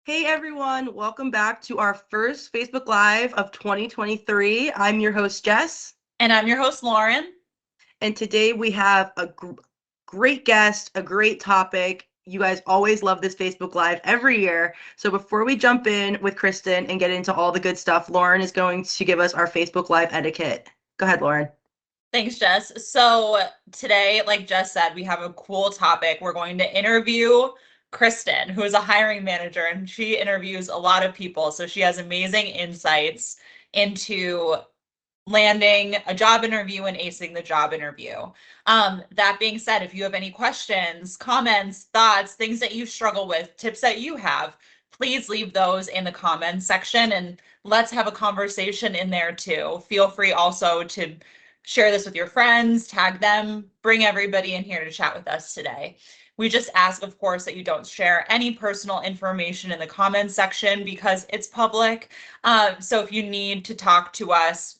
Hey everyone, welcome back to our first Facebook Live of 2023. I'm your host, Jess. And I'm your host, Lauren. And today we have a great guest, a great topic. You guys always love this Facebook Live every year. So before we jump in with Kristen and get into all the good stuff, Lauren is going to give us our Facebook Live etiquette. Go ahead, Lauren. Thanks, Jess. So today, like Jess said, we have a cool topic. We're going to interview Kristen, who is a hiring manager, and she interviews a lot of people. So she has amazing insights into landing a job interview and acing the job interview. That being said, if you have any questions, comments, thoughts, things that you struggle with, tips that you have, please leave those in the comments section and let's have a conversation in there too. Feel free also to share this with your friends, tag them, bring everybody in here to chat with us today. We just ask, of course, that you don't share any personal information in the comments section because it's public. So if you need to talk to us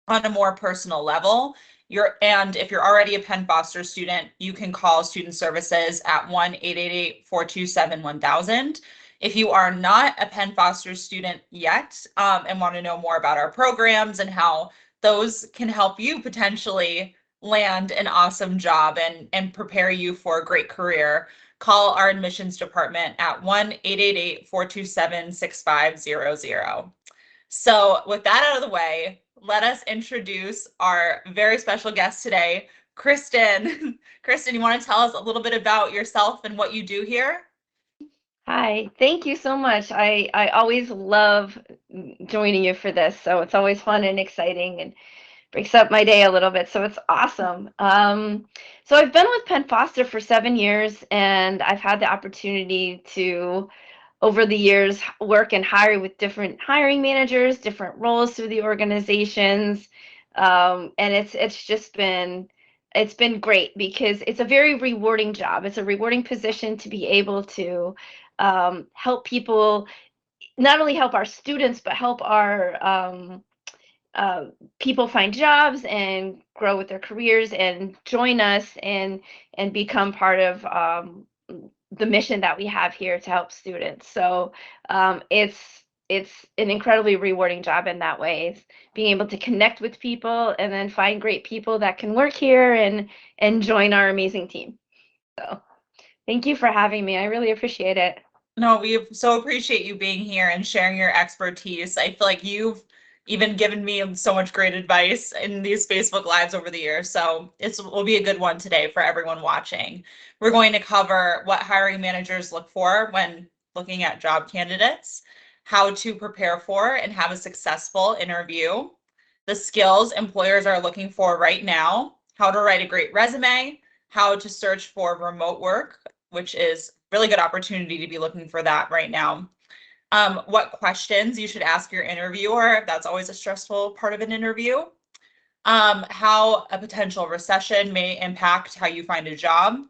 on a more personal level, if you're already a Penn Foster student, you can call Student Services at 1-888-427-1000. If you are not a Penn Foster student yet and want to know more about our programs and how those can help you potentially land an awesome job and prepare you for a great career, call our admissions department at 1-888-427-6500. So with that out of the way, let us introduce our very special guest today, Kristen. Kristen, you want to tell us a little bit about yourself and what you do here? Hi, thank you so much. I always love joining you for this, so it's always fun and exciting and breaks up my day a little bit, so it's awesome. So I've been with Penn Foster for 7 years, and I've had the opportunity to, over the years, work and hire with different hiring managers, different roles through the organizations, and it's been great because it's a very rewarding job. It's a rewarding position to be able to help people, not only help our students, but help our people find jobs and grow with their careers and join us and become part of the mission that we have here to help students. So it's an incredibly rewarding job in that way. It's being able to connect with people and then find great people that can work here and join our amazing team. So thank you for having me. I really appreciate it. No, we so appreciate you being here and sharing your expertise. I feel like you've even given me so much great advice in these Facebook Lives over the years. So it will be a good one today for everyone watching. We're going to cover what hiring managers look for when looking at job candidates, how to prepare for and have a successful interview, the skills employers are looking for right now, how to write a great resume, how to search for remote work, which is really good opportunity to be looking for that right now. What questions you should ask your interviewer. That's always a stressful part of an interview. How a potential recession may impact how you find a job,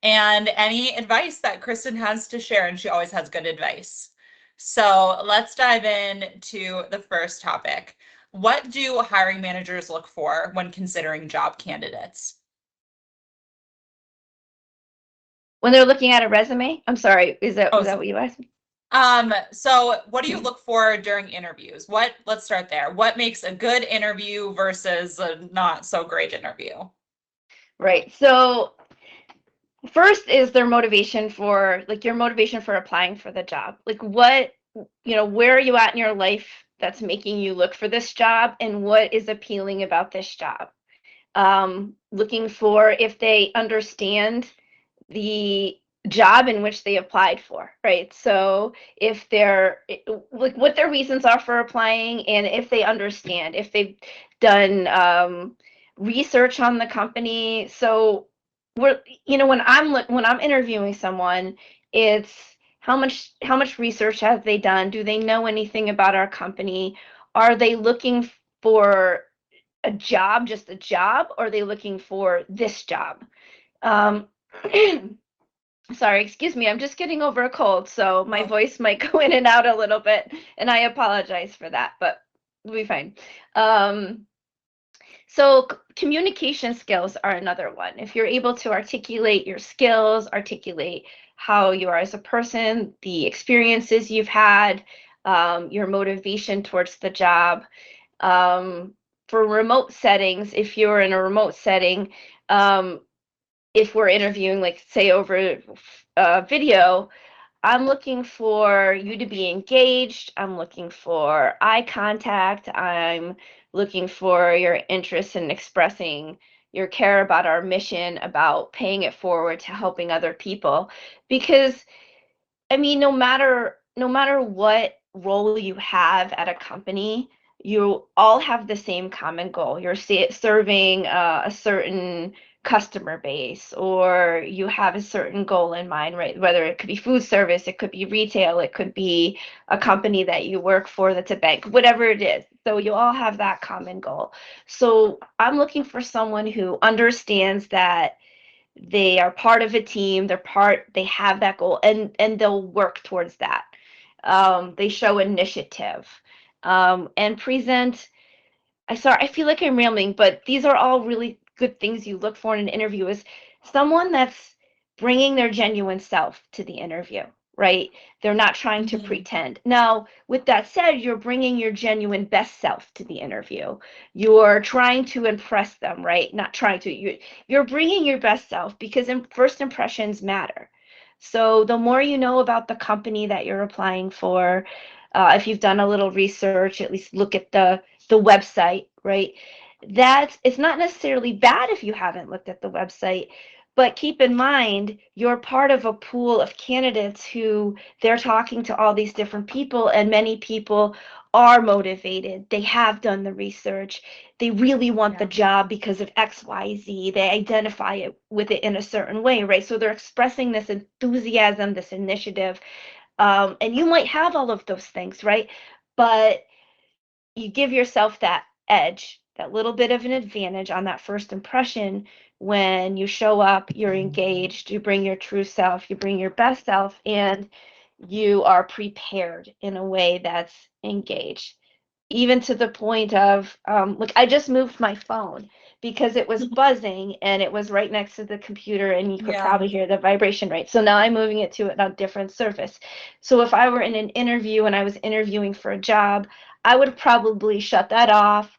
and any advice that Kristen has to share, and she always has good advice. So let's dive into the first topic. What do hiring managers look for when considering job candidates? When they're looking at a resume, I'm sorry, was that Oh, what you asked me? So what do you look for during interviews? Let's start there. What makes a good interview versus a not so great interview? Right. So first is their motivation for, like, your motivation for applying for the job. Like, what, where are you at in your life that's making you look for this job, and what is appealing about this job? Looking for if they understand the job in which they applied for, right? So if they're, like, what their reasons are for applying, and if they understand, if they've done research on the company. So when I'm interviewing someone, it's how much research have they done? Do they know anything about our company? Are they looking for a job, just a job, or are they looking for this job? Um, Sorry, excuse me, I'm just getting over a cold, so my voice might go in and out a little bit, and I apologize for that, but we'll be fine. So communication skills are another one. If you're able to articulate your skills, articulate how you are as a person, the experiences you've had, your motivation towards the job. For remote settings, if you're in a remote setting, if we're interviewing, like say over video, I'm looking for you to be engaged. I'm looking for eye contact. I'm looking for your interest in expressing your care about our mission, about paying it forward to helping other people. Because I mean, no matter what role you have at a company, you all have the same common goal. You're serving a certain customer base, or you have a certain goal in mind, right? Whether it could be food service, it could be retail, it could be a company that you work for that's a bank, whatever it is. So you all have that common goal. So I'm looking for someone who understands that they are part of a team, they have that goal, and they'll work towards that. They show initiative, and present. I feel like I'm rambling, but these are all really good things you look for in an interview, is someone that's bringing their genuine self to the interview, right? They're not trying to pretend. Now, with that said, you're bringing your genuine best self to the interview. You're trying to impress them, right? Not trying to. You're bringing your best self, because first impressions matter. So the more you know about the company that you're applying for, if you've done a little research, at least look at the website, right? That it's not necessarily bad if you haven't looked at the website, but keep in mind you're part of a pool of candidates who they're talking to all these different people, and many people are motivated. They have done the research. They really want the job because of XYZ. They identify it with it in a certain way, right? So they're expressing this enthusiasm, this initiative. And you might have all of those things, right? But you give yourself that edge, that little bit of an advantage on that first impression. When you show up, you're engaged, you bring your true self, you bring your best self, and you are prepared in a way that's engaged. Even to the point of, look, I just moved my phone because it was buzzing and it was right next to the computer, and you could probably hear the vibration, right? So now I'm moving it to a different surface. So if I were in an interview and I was interviewing for a job, I would probably shut that off,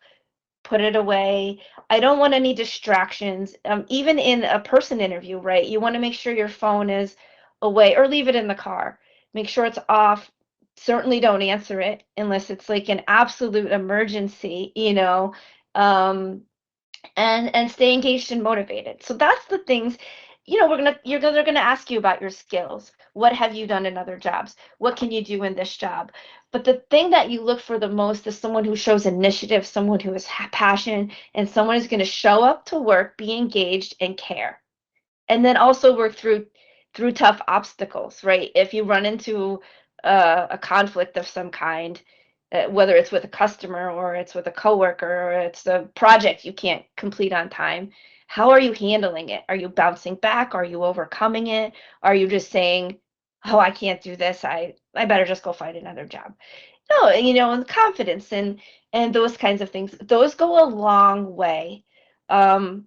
put it away. I don't want any distractions. Even in a person interview, right? You want to make sure your phone is away, or leave it in the car. Make sure it's off. Certainly don't answer it unless it's like an absolute emergency, and stay engaged and motivated. So that's the things, they're gonna ask you about your skills. What have you done in other jobs? What can you do in this job? But the thing that you look for the most is someone who shows initiative, someone who has passion, and someone who's going to show up to work, be engaged, and care. And then also work through tough obstacles, right? If you run into a conflict of some kind, whether it's with a customer or it's with a coworker or it's a project you can't complete on time, how are you handling it? Are you bouncing back? Are you overcoming it? Are you just saying, oh, I can't do this, I better just go find another job? No, and confidence and those kinds of things, those go a long way. I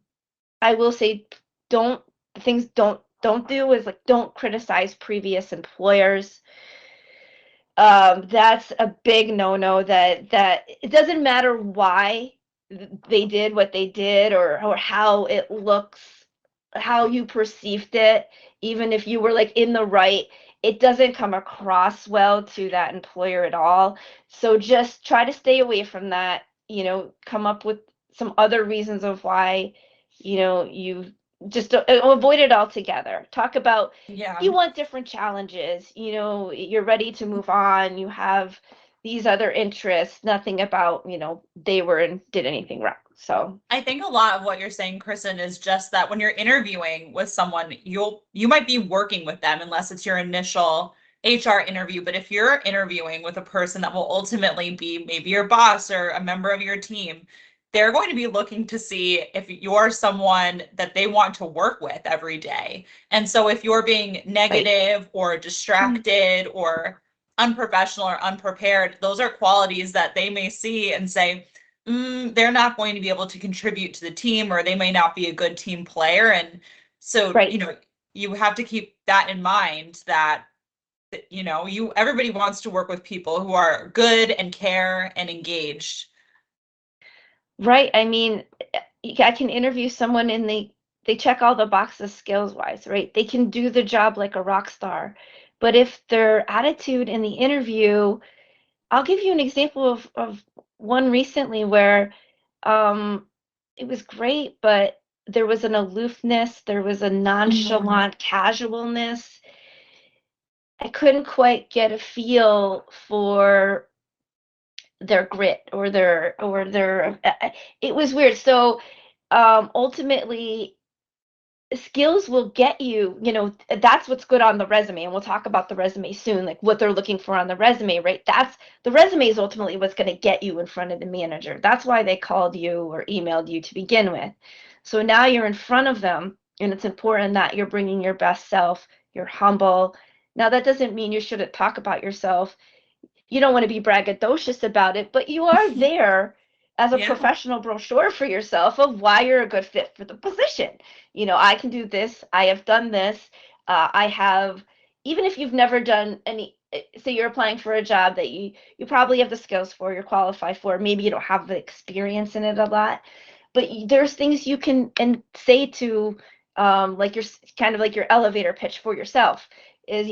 will say, don't things don't do is, like, don't criticize previous employers. That's a big no-no. That it doesn't matter why they did what they did, or how it looks, how you perceived it. Even if you were like in the right, it doesn't come across well to that employer at all. So just try to stay away from that. Come up with some other reasons of why you just avoid it altogether. Talk about, you want different challenges, you're ready to move on, you have these other interests, nothing about, they were and did anything wrong. So I think a lot of what you're saying, Kristen, is just that when you're interviewing with someone, you might be working with them unless it's your initial HR interview. But if you're interviewing with a person that will ultimately be maybe your boss or a member of your team, they're going to be looking to see if you're someone that they want to work with every day. And so if you're being negative or distracted or unprofessional or unprepared, those are qualities that they may see and say, they're not going to be able to contribute to the team, or they may not be a good team player. And so, you have to keep that in mind, that everybody wants to work with people who are good and care and engaged. Right. I mean, I can interview someone and they check all the boxes skills wise, right? They can do the job like a rock star. But if their attitude in the interview, I'll give you an example of one recently where it was great, but there was an aloofness, there was a nonchalant casualness. I couldn't quite get a feel for their grit or their it was weird. So ultimately skills will get you, that's what's good on the resume, and we'll talk about the resume soon, like what they're looking for on the resume, right? That's the resume is ultimately what's going to get you in front of the manager. That's why they called you or emailed you to begin with. So now you're in front of them, and it's important that you're bringing your best self, you're humble. Now that doesn't mean you shouldn't talk about yourself. You don't want to be braggadocious about it, but you are there as a professional brochure for yourself of why you're a good fit for the position. I can do this. I have done this. I have, even if you've never done any, say you're applying for a job that you probably have the skills for, you're qualified for, maybe you don't have the experience in it a lot, but there's things you can and say to, like your kind of like your elevator pitch for yourself is,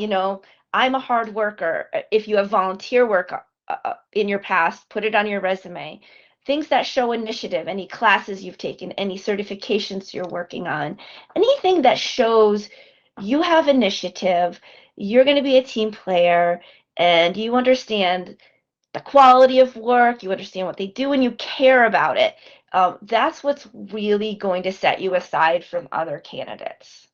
I'm a hard worker. If you have volunteer work in your past, put it on your resume. Things that show initiative, any classes you've taken, any certifications you're working on, anything that shows you have initiative, you're going to be a team player, and you understand the quality of work, you understand what they do, and you care about it. That's what's really going to set you aside from other candidates.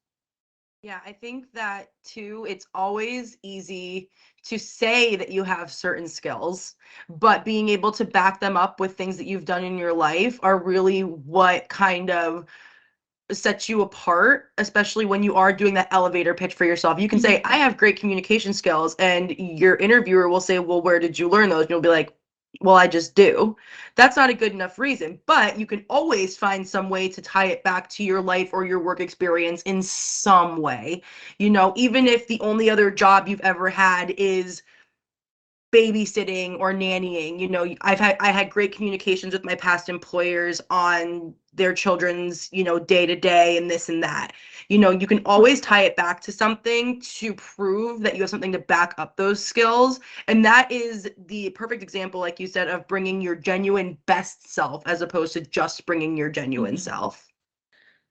Yeah, I think that too, it's always easy to say that you have certain skills, but being able to back them up with things that you've done in your life are really what kind of sets you apart, especially when you are doing that elevator pitch for yourself. You can say, I have great communication skills, and your interviewer will say, well, where did you learn those? And you'll be like, well, I just do. That's not a good enough reason, but you can always find some way to tie it back to your life or your work experience in some way. Even if the only other job you've ever had is babysitting or nannying. I had great communications with my past employers on their children's, day to day and this and that. You can always tie it back to something to prove that you have something to back up those skills. And that is the perfect example, like you said, of bringing your genuine best self as opposed to just bringing your genuine self.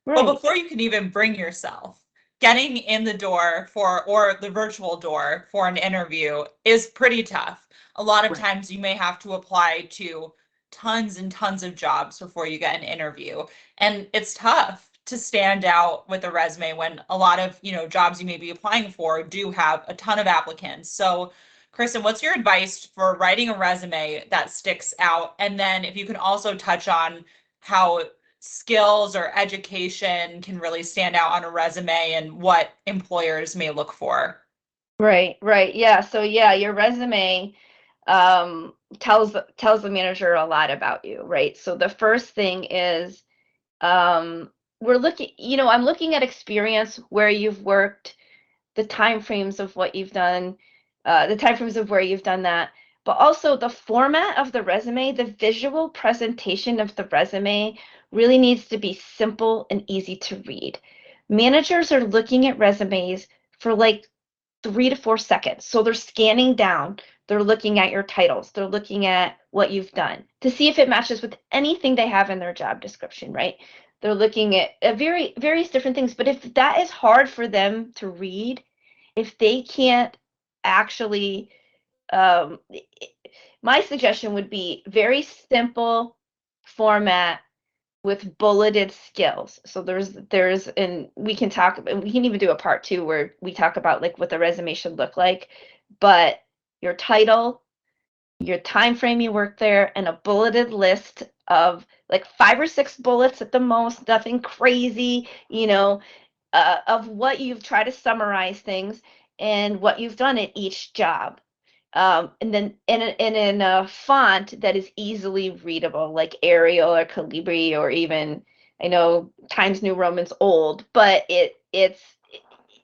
Right. But before you can even bring yourself, getting in the door or the virtual door for an interview is pretty tough. A lot of times you may have to apply to tons and tons of jobs before you get an interview. And it's tough to stand out with a resume when a lot of, jobs you may be applying for do have a ton of applicants. So Kristen, what's your advice for writing a resume that sticks out? And then if you can also touch on how skills or education can really stand out on a resume and what employers may look for. Right. Yeah. So yeah, your resume tells the manager a lot about you, right? So the first thing is we're looking, I'm looking at experience, where you've worked, the time frames of what you've done, the time frames of where you've done that, but also the format of the resume, the visual presentation of the resume really needs to be simple and easy to read. Managers are looking at resumes for like 3 to 4 seconds. So they're scanning down, they're looking at your titles, they're looking at what you've done to see if it matches with anything they have in their job description, right? They're looking at various different things. But if that is hard for them to read, if they can't actually, my suggestion would be very simple format with bulleted skills. So and we can even do a part 2 where we talk about like what the resume should look like, but your title, your time frame you work there, and a bulleted list of like 5 or 6 bullets at the most, nothing crazy, of what you've tried to summarize things and what you've done at each job. And then in a font that is easily readable, like Arial or Calibri, or even, I know Times New Roman's old, but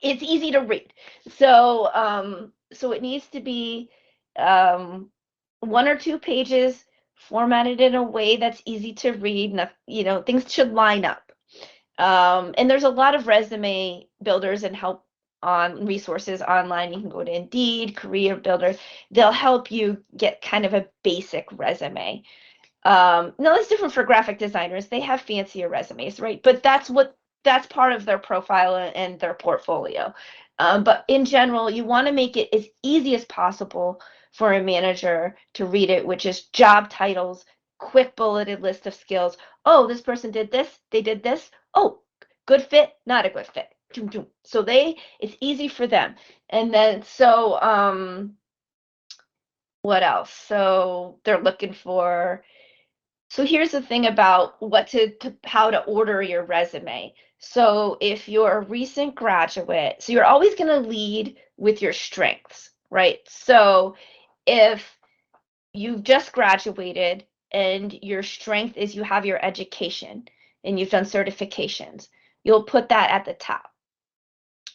it's easy to read. So so it needs to be 1 or 2 pages formatted in a way that's easy to read. Things should line up. And there's a lot of resume builders and help on resources online. You can go to Indeed, Career Builder. They'll help you get kind of a basic resume. No, it's different for graphic designers. They have fancier resumes, right? But that's part of their profile and their portfolio. But in general, you want to make it as easy as possible for a manager to read it, which is job titles, quick bulleted list of skills. Oh, this person did this, they did this. Oh, good fit, not a good fit. So it's easy for them. And then what else? So they're looking for. So here's the thing about how to order your resume. So if you're a recent graduate, so you're always going to lead with your strengths, right? So if you've just graduated and your strength is you have your education and you've done certifications, you'll put that at the top.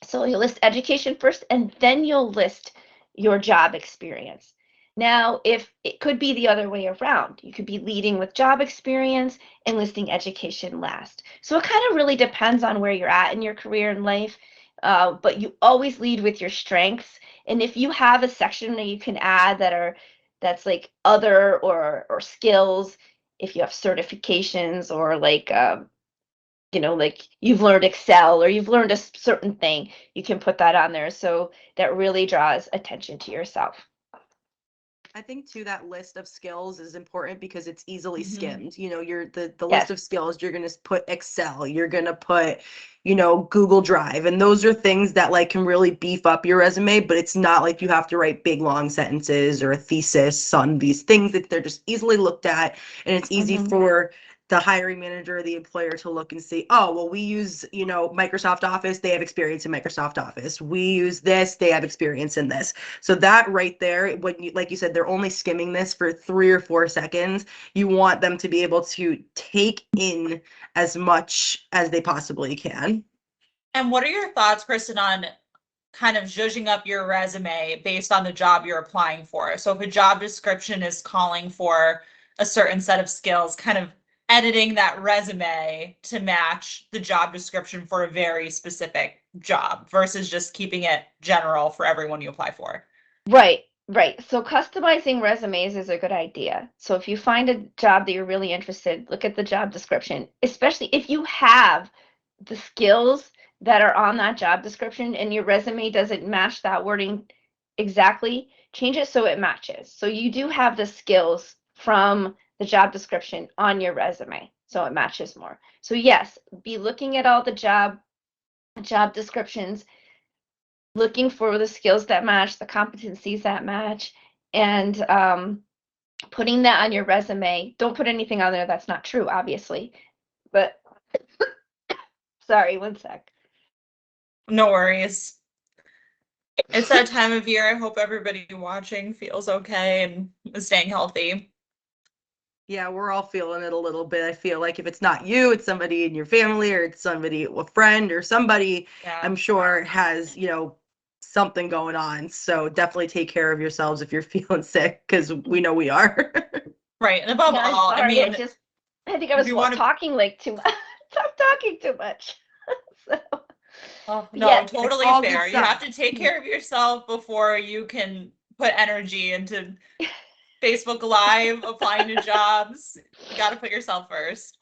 So you'll list education first, and then you'll list your job experience. Now, if it could be the other way around, you could be leading with job experience and listing education last. So it kind of really depends on where you're at in your career and life, but you always lead with your strengths. And if you have a section that you can add that's like other or skills, if you have certifications or like you've learned Excel or you've learned a certain thing, you can put that on there. So that really draws attention to yourself. I think too that list of skills is important because it's easily skimmed. The Yes. list of skills, you're gonna put Excel, you're gonna put, Google Drive, and those are things that like can really beef up your resume, but it's not like you have to write big long sentences or a thesis on these things. That they're just easily looked at, and it's easy for the hiring manager or the employer to look and see, oh, well, we use, Microsoft Office, they have experience in Microsoft Office. We use this, they have experience in this. So that right there, like you said, they're only skimming this for 3 or 4 seconds. You want them to be able to take in as much as they possibly can. And what are your thoughts, Kristen, on kind of zhuzhing up your resume based on the job you're applying for? So if a job description is calling for a certain set of skills, kind of editing that resume to match the job description for a very specific job versus just keeping it general for everyone you apply for. Right. So customizing resumes is a good idea. So if you find a job that you're really interested, look at the job description, especially if you have the skills that are on that job description and your resume doesn't match that wording exactly, change it so it matches. So you do have the skills from the job description on your resume, so it matches more. So yes, be looking at all the job descriptions, looking for the skills that match, the competencies that match, and putting that on your resume. Don't put anything on there that's not true, obviously. But sorry, one sec. No worries. It's that time of year. I hope everybody watching feels okay and is staying healthy. Yeah, we're all feeling it a little bit. I feel like if it's not you, it's somebody in your family or it's somebody, a friend or somebody, I'm sure has, something going on. So definitely take care of yourselves if you're feeling sick, because we know we are. Right. And above all, sorry, I think I was talking like too much. Stop talking too much. No, totally fair. You have to take care of yourself before you can put energy into Facebook Live, applying to jobs. You got to put yourself first.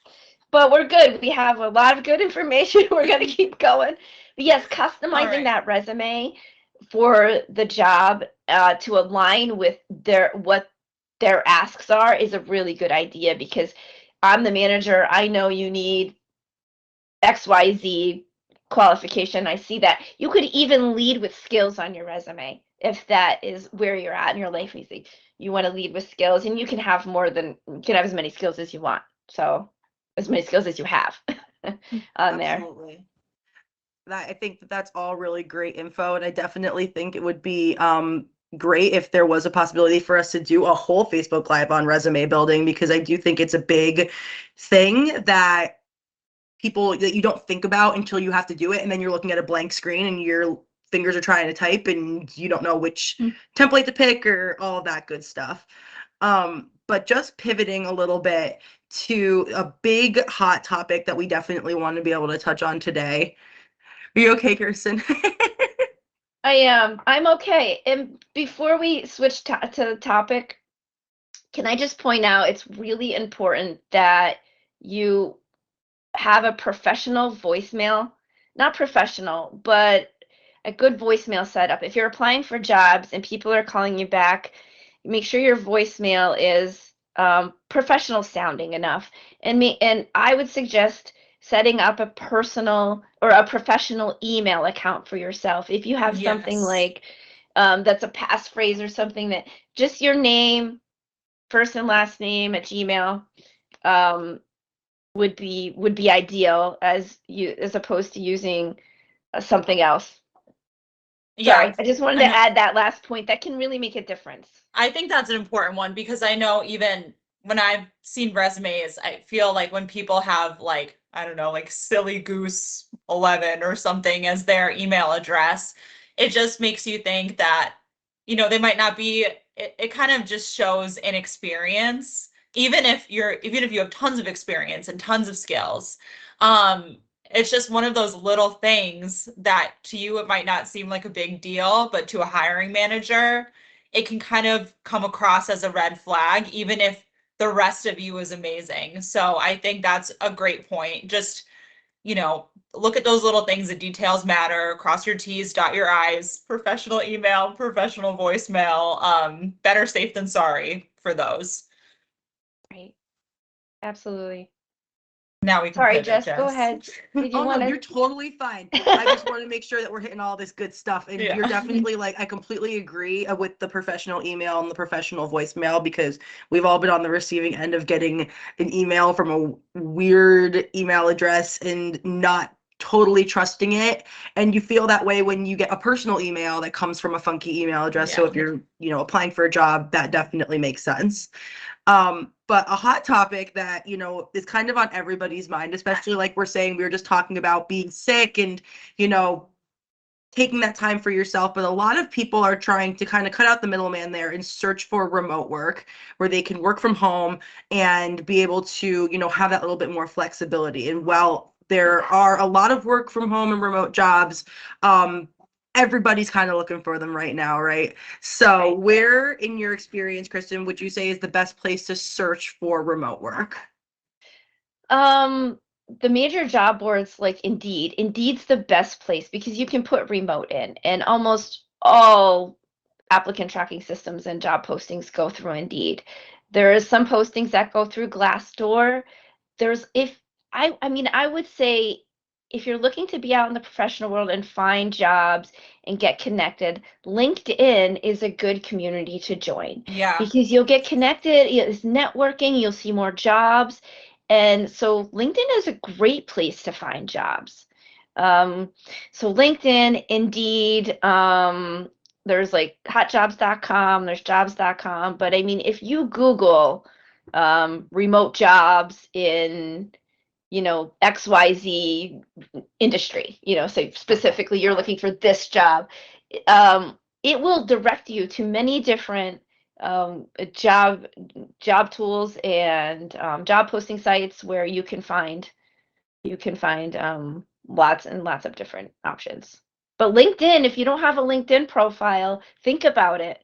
But we're good. We have a lot of good information. We're going to keep going. But yes, customizing that resume for the job to align with what their asks are is a really good idea, because I'm the manager. I know you need XYZ qualification. I see that. You could even lead with skills on your resume if that is where you're at in your life. You want to lead with skills, and you can have as many skills as you want. So as many skills as you have on there. Absolutely. I think that's all really great info, and I definitely think it would be great if there was a possibility for us to do a whole Facebook Live on resume building, because I do think it's a big thing that people that you don't think about until you have to do it, and then you're looking at a blank screen and your fingers are trying to type and you don't know which template to pick or all of that good stuff. But just pivoting a little bit to a big hot topic that we definitely want to be able to touch on today. Are you okay, Kirsten? I am. I'm okay. And before we switch to the topic, can I just point out it's really important that you have a professional voicemail, not professional, but a good voicemail setup. If you're applying for jobs and people are calling you back, make sure your voicemail is professional sounding enough. And I would suggest setting up a personal or a professional email account for yourself. If you have something Yes. like that's a passphrase or something that just your name, first and last name at Gmail. Would be ideal as opposed to using something else. Sorry, Yeah. I just wanted to add that last point. That can really make a difference. I think that's an important one because I know even when I've seen resumes, I feel like when people have like, I don't know, like Silly Goose 11 or something as their email address, it just makes you think that, they might not be, it kind of just shows inexperience, even if you have tons of experience and tons of skills. It's just one of those little things that to you it might not seem like a big deal, but to a hiring manager, it can kind of come across as a red flag, even if the rest of you is amazing. So I think that's a great point. Just, look at those little things. The details matter. Cross your T's, dot your I's. Professional email, professional voicemail. Better safe than sorry for those. Right. Absolutely. Now we can Sorry, pivot, Jess, go ahead. Did you Oh want no, to? you're totally fine. I just want to make sure that we're hitting all this good stuff. And Yeah. you're definitely I completely agree with the professional email and the professional voicemail, because we've all been on the receiving end of getting an email from a weird email address and not totally trusting it. And you feel that way when you get a personal email that comes from a funky email address. So Yeah. if you're, applying for a job, that definitely makes sense. But a hot topic that, is kind of on everybody's mind, especially like we're saying, we were just talking about being sick and, taking that time for yourself. But a lot of people are trying to kind of cut out the middleman there and search for remote work where they can work from home and be able to, have that little bit more flexibility. And while there are a lot of work from home and remote jobs, everybody's kind of looking for them right now, right? So where, in your experience, Kristen, would you say is the best place to search for remote work? The major job boards like Indeed. Indeed's the best place because you can put remote in, and almost all applicant tracking systems and job postings go through Indeed. There is some postings that go through Glassdoor. I would say if you're looking to be out in the professional world and find jobs and get connected, LinkedIn is a good community to join. Yeah. Because you'll get connected, it's networking, you'll see more jobs. And so LinkedIn is a great place to find jobs. So LinkedIn, Indeed, there's like hotjobs.com, there's jobs.com. But I mean, if you Google remote jobs in, XYZ industry, so specifically you're looking for this job, it will direct you to many different job tools and job posting sites where you can find lots and lots of different options. But LinkedIn, if you don't have a LinkedIn profile, think about it.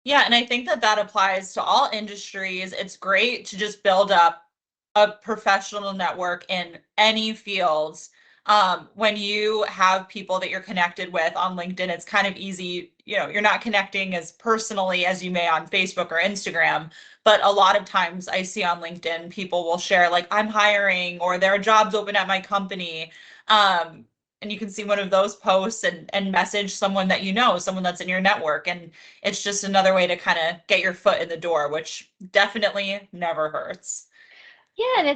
Yeah, and I think that applies to all industries. It's great to just build up a professional network in any fields. When you have people that you're connected with on LinkedIn, it's kind of easy. You're not connecting as personally as you may on Facebook or Instagram, but a lot of times I see on LinkedIn, people will share like, I'm hiring, or there are jobs open at my company. And you can see one of those posts and message someone that someone that's in your network. And it's just another way to kind of get your foot in the door, which definitely never hurts. Yeah, and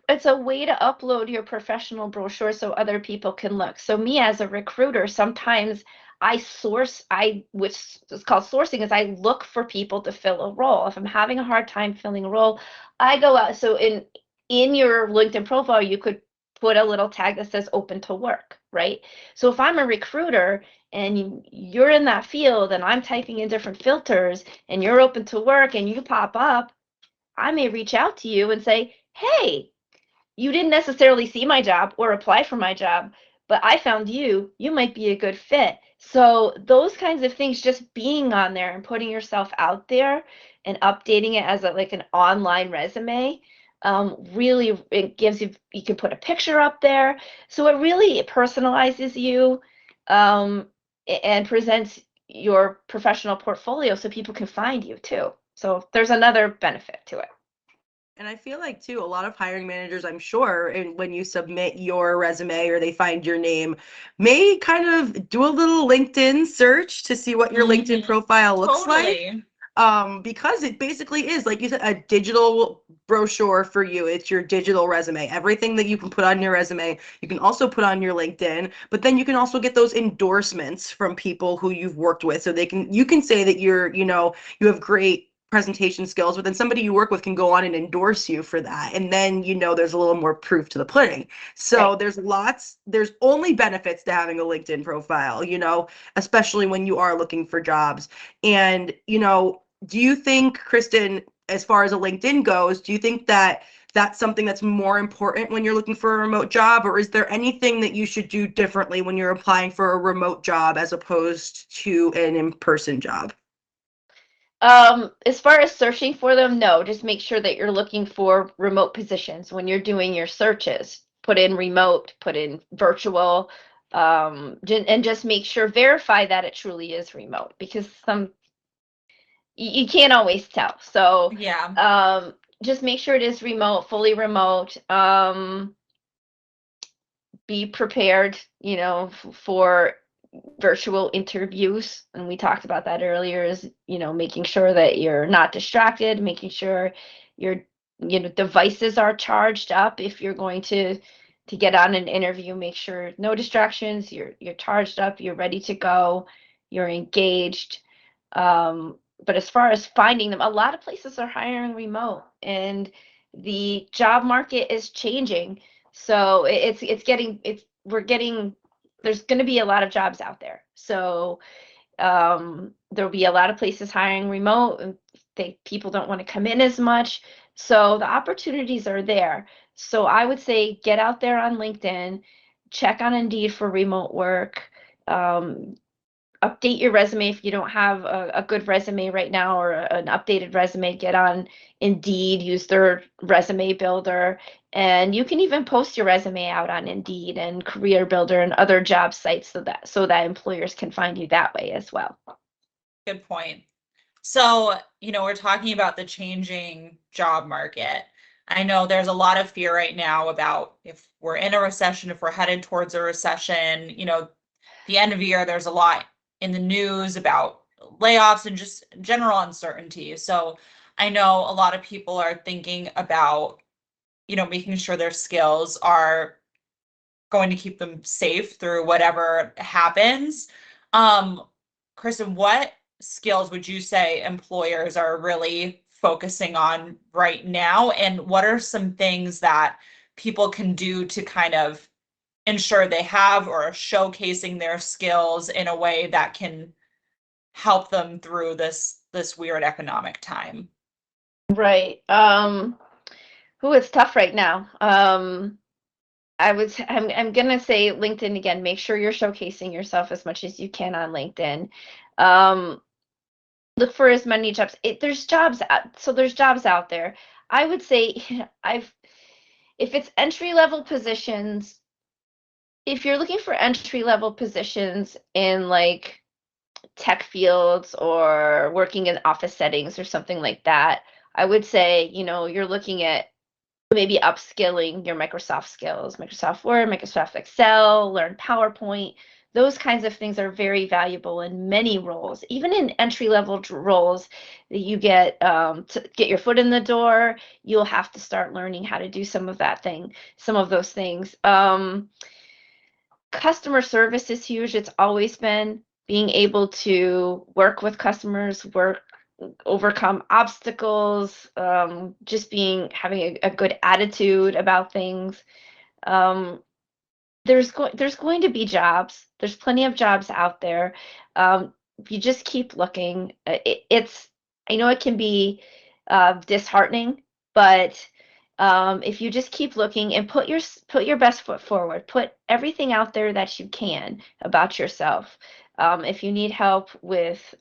it's a way to upload your professional brochure so other people can look. So me as a recruiter, sometimes which is called sourcing, is I look for people to fill a role. If I'm having a hard time filling a role, I go out. So in your LinkedIn profile, you could put a little tag that says open to work, right? So if I'm a recruiter and you're in that field and I'm typing in different filters and you're open to work and you pop up, I may reach out to you and say, hey, you didn't necessarily see my job or apply for my job, but I found you. You might be a good fit. So those kinds of things, just being on there and putting yourself out there and updating it as like an online resume, really it gives you, you can put a picture up there. So it really personalizes you, and presents your professional portfolio so people can find you too. So there's another benefit to it. And I feel like too, a lot of hiring managers, I'm sure, and when you submit your resume or they find your name, may kind of do a little LinkedIn search to see what your LinkedIn profile looks like. Because it basically is, like you said, a digital brochure for you. It's your digital resume. Everything that you can put on your resume, you can also put on your LinkedIn, but then you can also get those endorsements from people who you've worked with. So you can say that you have great presentation skills, but then somebody you work with can go on and endorse you for that. And then, there's a little more proof to the pudding. So Right. there's only benefits to having a LinkedIn profile, especially when you are looking for jobs. And, do you think, Kristen, as far as a LinkedIn goes, do you think that that's something that's more important when you're looking for a remote job, or is there anything that you should do differently when you're applying for a remote job as opposed to an in-person job? As far as searching for them, no, just make sure that you're looking for remote positions when you're doing your searches. Put in remote, put in virtual, and just make sure, verify that it truly is remote, because you can't always tell. So, Yeah. just make sure it is remote, fully remote. Be prepared, for virtual interviews, and we talked about that earlier, is making sure that you're not distracted, making sure your devices are charged up. If you're going to get on an interview, make sure no distractions, you're charged up, you're ready to go, you're engaged. But as far as finding them, a lot of places are hiring remote, and the job market is changing. So it's getting, we're getting, there's going to be a lot of jobs out there. So there'll be a lot of places hiring remote, and people don't want to come in as much. So the opportunities are there. So I would say get out there on LinkedIn, check on Indeed for remote work. Update your resume if you don't have a good resume right now, or an updated resume. Get on Indeed, use their resume builder, and you can even post your resume out on Indeed and Career Builder and other job sites, so that employers can find you that way as well. Good point. So, we're talking about the changing job market. I know there's a lot of fear right now about if we're in a recession, if we're headed towards a recession. The end of the year, there's a lot in the news about layoffs and just general uncertainty. So I know a lot of people are thinking about, making sure their skills are going to keep them safe through whatever happens. Kristen, what skills would you say employers are really focusing on right now? And what are some things that people can do to kind of ensure they have or are showcasing their skills in a way that can help them through this weird economic time? Right. It's tough right now. I'm gonna say LinkedIn again. Make sure you're showcasing yourself as much as you can on LinkedIn. Um, Look for as many jobs. There's jobs so there's jobs out there. I would say, if it's entry level positions, if you're looking for entry level positions in like tech fields or working in office settings or something like that, I would say, you're looking at maybe upskilling your Microsoft skills, Microsoft Word, Microsoft Excel, learn PowerPoint. Those kinds of things are very valuable in many roles, even in entry-level roles that you get, to get your foot in the door. You'll have to start learning how to do some of those things. Customer service is huge. It's always been being able to work with customers, overcome obstacles, just having a good attitude about things. there's going to be jobs. There's plenty of jobs out there. You just keep looking. I know it can be disheartening, but if you just keep looking and put your best foot forward, put everything out there that you can about yourself. If you need help with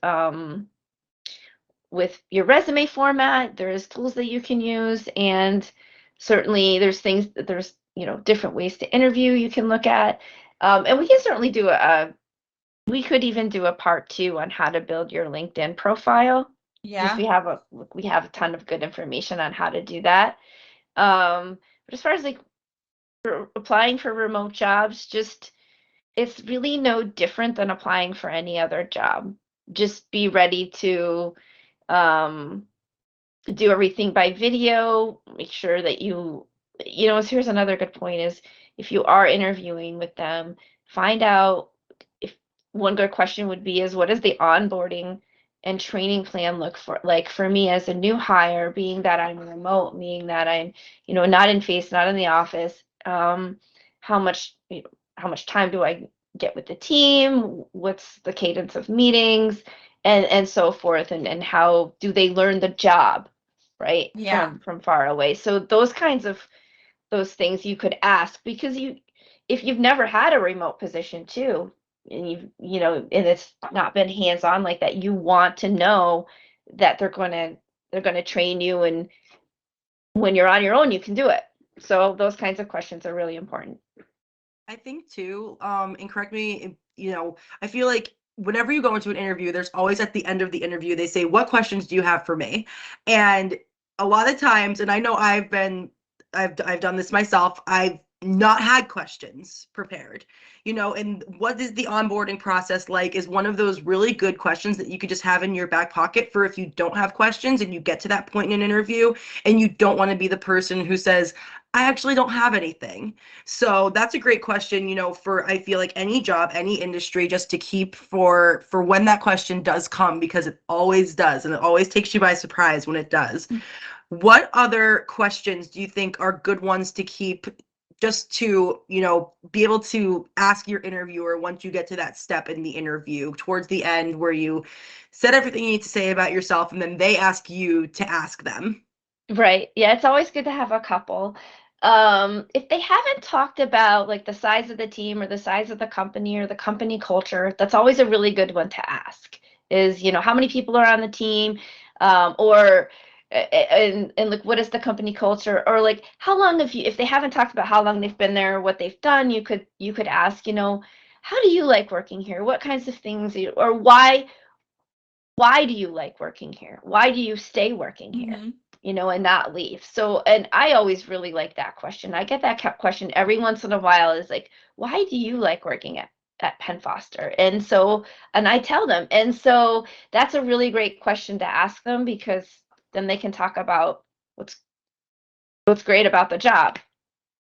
your resume format, there's tools that you can use, and certainly there's different ways to interview you can look at, and we can certainly we could even do a part 2 on how to build your LinkedIn profile, because Yeah. we have a ton of good information on how to do that. But as far as like applying for remote jobs, just it's really no different than applying for any other job. Just be ready to um, do everything by video. Make sure that here's another good point is, if you are interviewing with them, find out if one good question would be is, what does the onboarding and training plan look for like for me as a new hire, being that I'm remote, meaning that I'm not in face, not in the office. How much how much time do I get with the team? What's the cadence of meetings? And so forth, and how do they learn the job, right, Yeah. from far away. So those kinds of those things you could ask, because if you've never had a remote position too, and and it's not been hands-on like that, you want to know that they're going to train you, and when you're on your own you can do it. So those kinds of questions are really important. I think too, and correct me, I feel like whenever you go into an interview, there's always at the end of the interview, they say, "What questions do you have for me?" And a lot of times, and I know I've done this myself, I've not had questions prepared, and what is the onboarding process like is one of those really good questions that you could just have in your back pocket for if you don't have questions and you get to that point in an interview and you don't want to be the person who says, "I actually don't have anything." So that's a great question, for I feel like any job, any industry, just to keep for when that question does come, because it always does, and it always takes you by surprise when it does. What other questions do you think are good ones to keep, just to, be able to ask your interviewer once you get to that step in the interview towards the end where you said everything you need to say about yourself and then they ask you to ask them? Right. Yeah, it's always good to have a couple. If they haven't talked about like the size of the team or the size of the company or the company culture, that's always a really good one to ask. Is, how many people are on the team, or and like what is the company culture, or like how long have you, if they haven't talked about how long they've been there or what they've done, you could ask, how do you like working here? What kinds of things, or why do you like working here? Why do you stay working here? Hmm. And not leave. So, and I always really like that question. I get that question every once in a while, is like, why do you like working at Penn Foster? And I tell them. And so that's a really great question to ask them, because then they can talk about what's great about the job.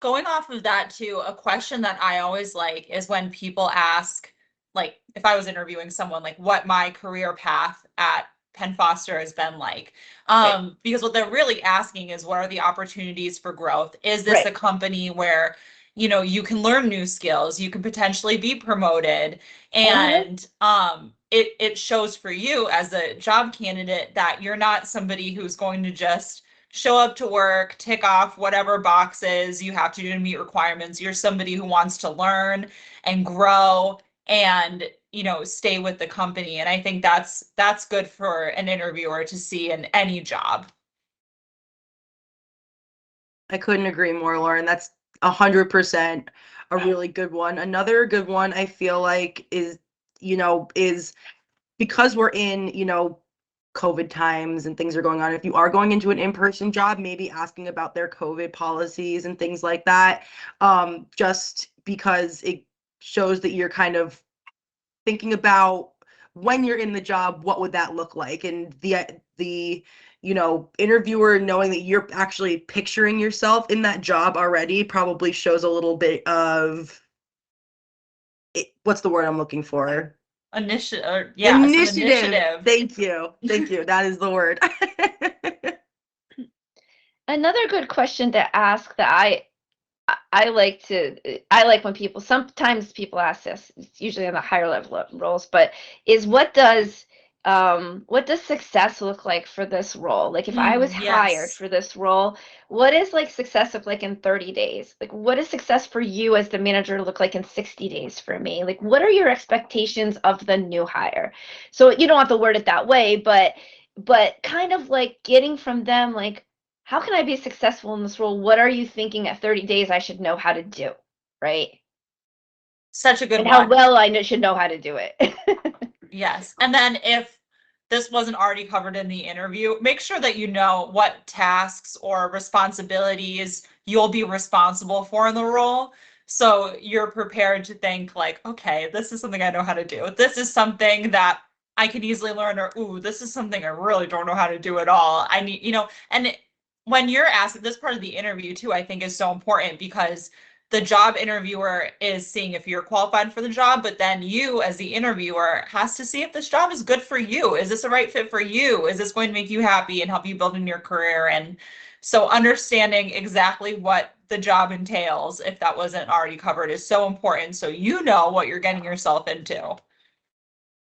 Going off of that too, a question that I always like is when people ask, like, if I was interviewing someone, like what my career path at Penn Foster has been like. Right. Because what they're really asking is, what are the opportunities for growth? Is this Right. a company where, you can learn new skills, you can potentially be promoted, Uh-huh. and it shows for you as a job candidate that you're not somebody who's going to just show up to work, tick off whatever boxes you have to do to meet requirements. You're somebody who wants to learn and grow and, stay with the company. And I think that's good for an interviewer to see in any job. I couldn't agree more, Lauren. That's 100% a really good one. Another good one I feel like is because we're in, COVID times and things are going on. If you are going into an in-person job, maybe asking about their COVID policies and things like that, just because it shows that you're kind of thinking about when you're in the job, what would that look like? And the interviewer knowing that you're actually picturing yourself in that job already probably shows a little bit of what's the word I'm looking for? Initiative, or yeah, some Initiative. initiative. Thank you. Thank you. That is the word. Another good question to ask that I like when people, sometimes people ask this, it's usually on the higher level roles, but what does success look like for this role? Like if I was hired Yes. for this role, what is like success look like in 30 days? Like what does success for you as the manager look like in 60 days for me? Like what are your expectations of the new hire? So you don't have to word it that way, but kind of like getting from them like, how can I be successful in this role? What are you thinking at 30 days I should know how to do, right? Such a good And how one. well should know how to do it. Yes. And then if this wasn't already covered in the interview, make sure that you know what tasks or responsibilities you'll be responsible for in the role. So you're prepared to think like, okay, this is something I know how to do. This is something that I can easily learn, or ooh, this is something I really don't know how to do at all. I need, and when you're asked this part of the interview too, I think is so important because the job interviewer is seeing if you're qualified for the job, but then you as the interviewer has to see if this job is good for you. Is this a right fit for you? Is this going to make you happy and help you build in your career? And so understanding exactly what the job entails, if that wasn't already covered, is so important. So you know what you're getting yourself into.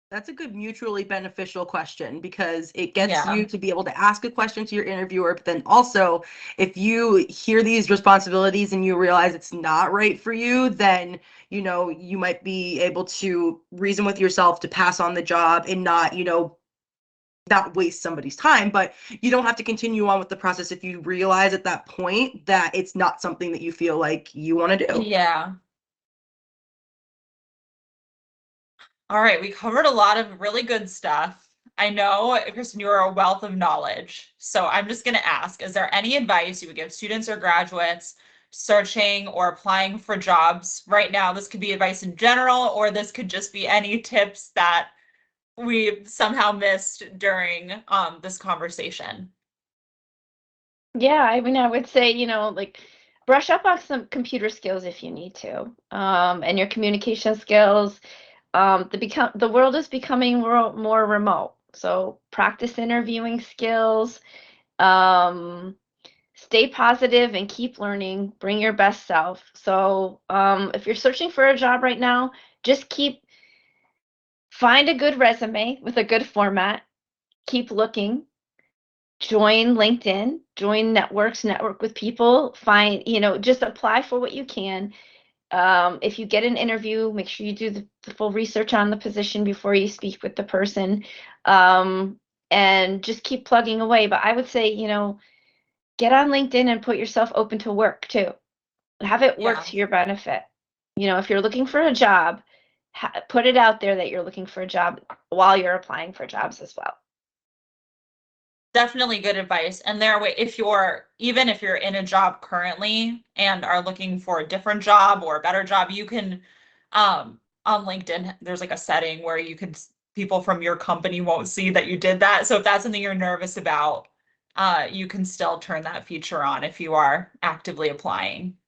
That's a good mutually beneficial question because it gets Yeah. you to be able to ask a question to your interviewer, but then also if you hear these responsibilities and you realize it's not right for you, then you might be able to reason with yourself to pass on the job and not waste somebody's time, but you don't have to continue on with the process if you realize at that point that it's not something that you feel like you want to do. Yeah. All right, we covered a lot of really good stuff. I know, Kristen, you are a wealth of knowledge. So I'm just going to ask, is there any advice you would give students or graduates searching or applying for jobs right now? This could be advice in general, or this could just be any tips that we somehow missed during this conversation. Yeah, I mean, I would say, like brush up on some computer skills if you need to, and your communication skills. The world is becoming more remote, so practice interviewing skills. Um, Stay positive and keep learning. Bring your best self. So, if you're searching for a job right now, just find a good resume with a good format. Keep looking. Join LinkedIn, join networks, network with people, just apply for what you can. If you get an interview, make sure you do the full research on the position before you speak with the person, and just keep plugging away. But I would say, get on LinkedIn and put yourself open to work too. Have it work Yeah. to your benefit. If you're looking for a job, put it out there that you're looking for a job while you're applying for jobs as well. Definitely good advice. And there, even if you're in a job currently and are looking for a different job or a better job, you can, on LinkedIn, there's like a setting where people from your company won't see that you did that. So if that's something you're nervous about, you can still turn that feature on if you are actively applying.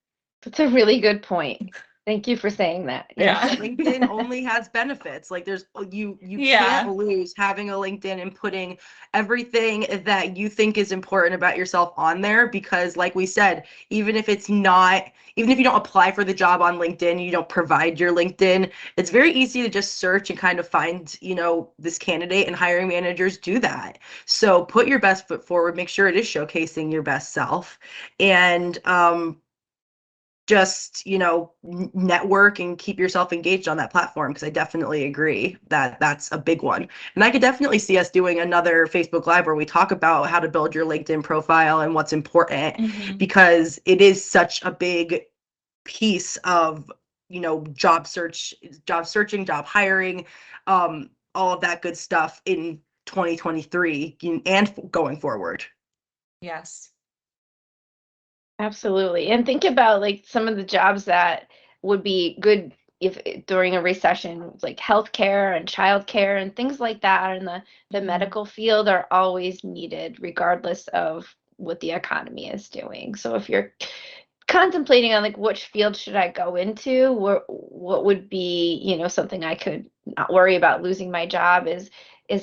That's a really good point. Thank you for saying that. Yeah. Yes. LinkedIn only has benefits. Like you Yeah. can't lose having a LinkedIn and putting everything that you think is important about yourself on there because like we said, even if you don't apply for the job on LinkedIn, you don't provide your LinkedIn, it's very easy to just search and kind of find, this candidate, and hiring managers do that. So put your best foot forward, make sure it is showcasing your best self, and just network and keep yourself engaged on that platform, because I definitely agree that that's a big one. And I could definitely see us doing another Facebook Live where we talk about how to build your LinkedIn profile and what's important, Mhm. because it is such a big piece of job searching, job hiring, all of that good stuff in 2023 and going forward. Yes. Absolutely. And think about like some of the jobs that would be good if during a recession, like healthcare and childcare and things like that in the Mhm. medical field are always needed regardless of what the economy is doing. So if you're contemplating on like which field should I go into, what would be, something I could not worry about losing my job is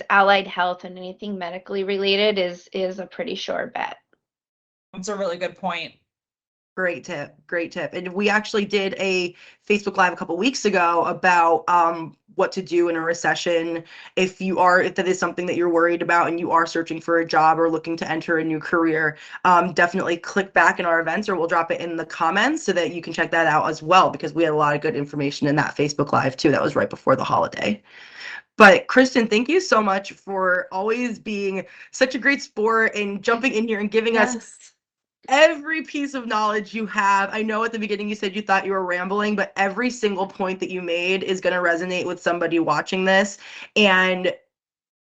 allied health, and anything medically related is a pretty sure bet. That's a really good point. Great tip. Great tip. And we actually did a Facebook Live a couple weeks ago about what to do in a recession if that is something that you're worried about and you are searching for a job or looking to enter a new career. Definitely click back in our events, or we'll drop it in the comments so that you can check that out as well, because we had a lot of good information in that Facebook Live too. That was right before the holiday. But Kristen, thank you so much for always being such a great sport and jumping in here and giving us Yes. every piece of knowledge you have. I know at the beginning you said you thought you were rambling, but every single point that you made is going to resonate with somebody watching this, and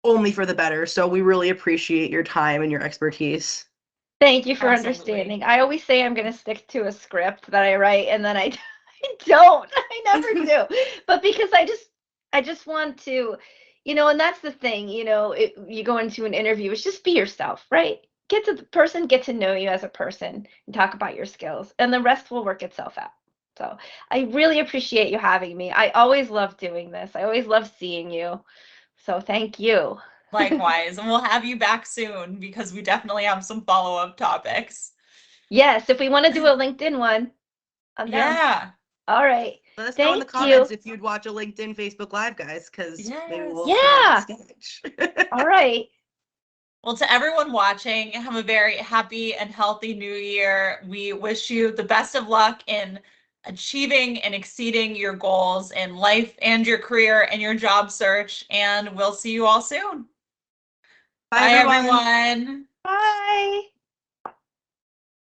only for the better. So we really appreciate your time and your expertise. Thank you for Absolutely. understanding. I always say I'm going to stick to a script that I write, and then I don't. I never do. But because I just want to, and that's the thing, you go into an interview, it's just be yourself, right? Get to the person, get to know you as a person, and talk about your skills, and the rest will work itself out. So I really appreciate you having me. I always love doing this. I always love seeing you. So thank you. Likewise. And we'll have you back soon because we definitely have some follow-up topics. Yes, if we want to do a LinkedIn one, I'm down. Yeah. All right. Let us know in the Thank comments you. if you'd watch a LinkedIn Facebook Live, guys, because maybe Yes. we'll Yeah. sketch. All right. Well, to everyone watching, have a very happy and healthy new year. We wish you the best of luck in achieving and exceeding your goals in life and your career and your job search. And we'll see you all soon. Bye, Bye, everyone. everyone. Bye.